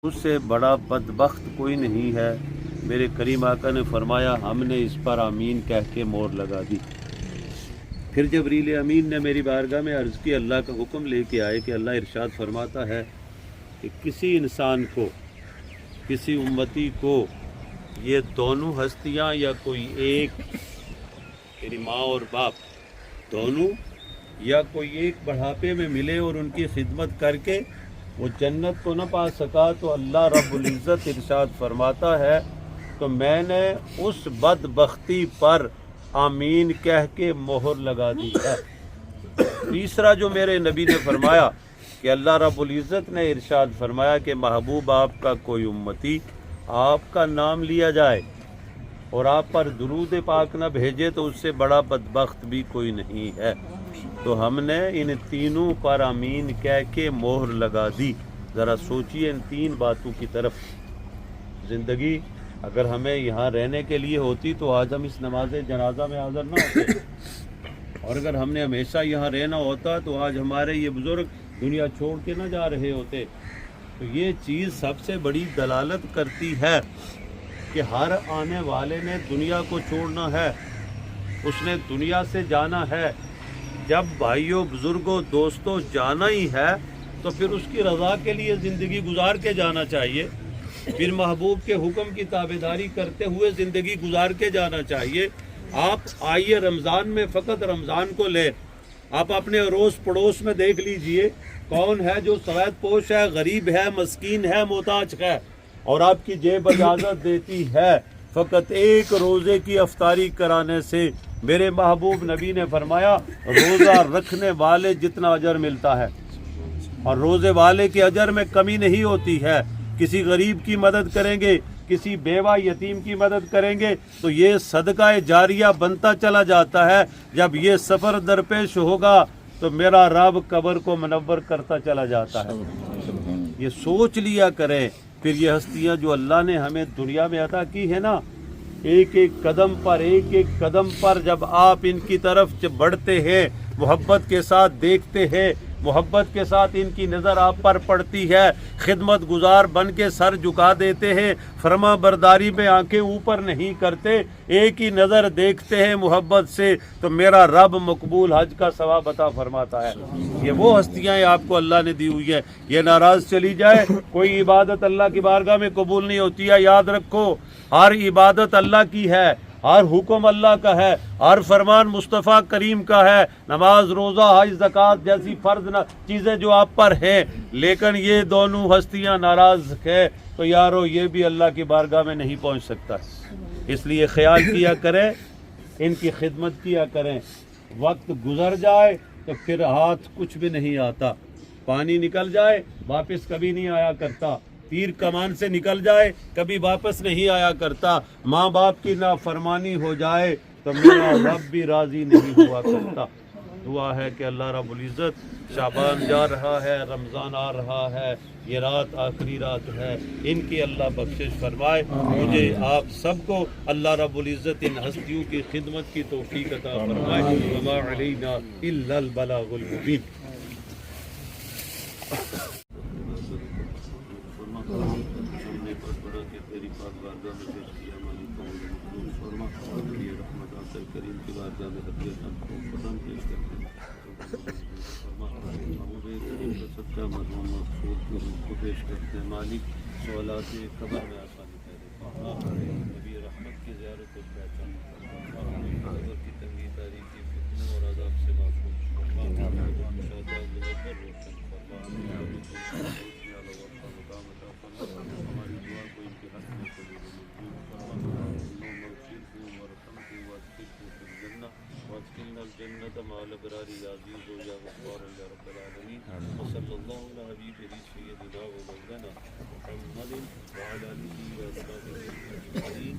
उससे बड़ा बदबख्त कोई नहीं है। मेरे करीम आका ने फरमाया हमने इस पर आमीन कह के मोहर लगा दी। फिर जबरील अमीन ने मेरी बारगाह में अर्ज़ की, अल्लाह का हुक्म लेके आए कि अल्लाह इरशाद फरमाता है कि किसी इंसान को, किसी उम्मती को ये दोनों हस्तियाँ या कोई एक, तेरी माँ और बाप दोनों, या कोई एक बढ़ापे में मिले और उनकी खिदमत करके वो जन्नत को न पा सका, तो अल्लाह रब्बुल इज़्ज़त इरशाद फरमाता है तो मैंने उस बदबख्ती पर आमीन कह के मोहर लगा दी है। तीसरा जो मेरे नबी ने फरमाया कि अल्लाह रब्बुल इज़्ज़त ने इरशाद फरमाया कि महबूब आपका कोई उम्मती आपका नाम लिया जाए और आप पर दुरूद पाक न भेजे तो उससे बड़ा बदबख्त भी कोई नहीं है। तो हमने इन तीनों पर आमीन कह के मोहर लगा दी। ज़रा सोचिए इन तीन बातों की तरफ। ज़िंदगी अगर हमें यहाँ रहने के लिए होती तो आज हम इस नमाज जनाजा में हाज़िर ना होते, और अगर हमने हमेशा यहाँ रहना होता तो आज हमारे ये बुज़ुर्ग दुनिया छोड़ के ना जा रहे होते। तो ये चीज़ सबसे बड़ी दलालत करती है कि हर आने वाले ने दुनिया को छोड़ना है, उसने दुनिया से जाना है। जब भाइयों बुजुर्गों दोस्तों जाना ही है तो फिर उसकी रज़ा के लिए ज़िंदगी गुजार के जाना चाहिए, फिर महबूब के हुक्म की ताबेदारी करते हुए ज़िंदगी गुजार के जाना चाहिए। आप आइए रमज़ान में फ़कत रमज़ान को ले, आप अपने अड़ोस पड़ोस में देख लीजिए कौन है जो सफ़ेद पोश है, गरीब है, मस्कीन है, मोहताज है, और आपकी जेब इजाज़त देती है फ़कत एक रोज़े की अफ्तारी कराने से। मेरे महबूब नबी ने फरमाया रोज़ा रखने वाले जितना अजर मिलता है और रोज़े वाले के अजर में कमी नहीं होती है। किसी गरीब की मदद करेंगे, किसी बेवा यतीम की मदद करेंगे तो ये सदका जारिया बनता चला जाता है। जब ये सफ़र दरपेश होगा तो मेरा रब कब्र को मुनव्वर करता चला जाता है। ये सोच लिया करें। फिर ये हस्तियाँ जो अल्लाह ने हमें दुनिया में अता की है ना, एक एक कदम पर जब आप इनकी तरफ बढ़ते हैं, मोहब्बत के साथ देखते हैं, मोहब्बत के साथ इनकी नज़र आप पर पड़ती है, खिदमत गुजार बन के सर झुका देते हैं, फरमा बरदारी में आंखें ऊपर नहीं करते, एक ही नज़र देखते हैं मोहब्बत से, तो मेरा रब मकबूल हज का सवाब अता फरमाता है। ये वो हस्तियाँ आपको अल्लाह ने दी हुई है। ये नाराज़ चली जाए कोई इबादत अल्लाह की बारगाह में कबूल नहीं होती है। याद रखो हर इबादत अल्लाह की है, हर हुक्म अल्लाह का है, हर फरमान मुस्तफ़ा करीम का है। नमाज रोज़ा हज ज़कात जैसी फ़र्ज चीज़ें जो आप पर हैं, लेकिन ये दोनों हस्तियाँ नाराज़ है तो यारो ये भी अल्लाह की बारगाह में नहीं पहुँच सकता। इसलिए ख्याल किया करें, इनकी खिदमत किया करें। वक्त गुज़र जाए तो फिर हाथ कुछ भी नहीं आता, पानी निकल जाए वापस कभी नहीं आया करता, तीर कमान से निकल जाए कभी वापस नहीं आया करता, माँ बाप की नाफरमानी हो जाए तो मेरा रब भी राज़ी नहीं हुआ करता। दुआ है कि अल्लाह रब्बुल इज़्ज़त, शाबान जा रहा है, रमज़ान आ रहा है, ये रात आखिरी रात है, इनकी अल्लाह बख्शिश फरमाए। मुझे आप सबको अल्लाह रब्बुल इज़्ज़त इन हस्तियों की खिदमत की तौफ़ीक़ अता फरमाए। वमा अलैना इल्लल बलागुल मुबीन। मालिक सवालात कब्र में आसानी पैदा नबी रहमत की ज़ियारत को पहचान, कब्र की तंगी तारीकी फितने और अज़ाब से महफूज हमारी दुआ को इनके हक़ में कबूल जन्नत माल बरारी याज़ीज़ हो या गफ़्फ़ार या रब्बल आलमीन। सल्लल्लाहु अलैहि हबीबिही सय्यदिना व मौलाना मुहम्मदिन व अला आलिहि व अस्हाबिही अजमईन।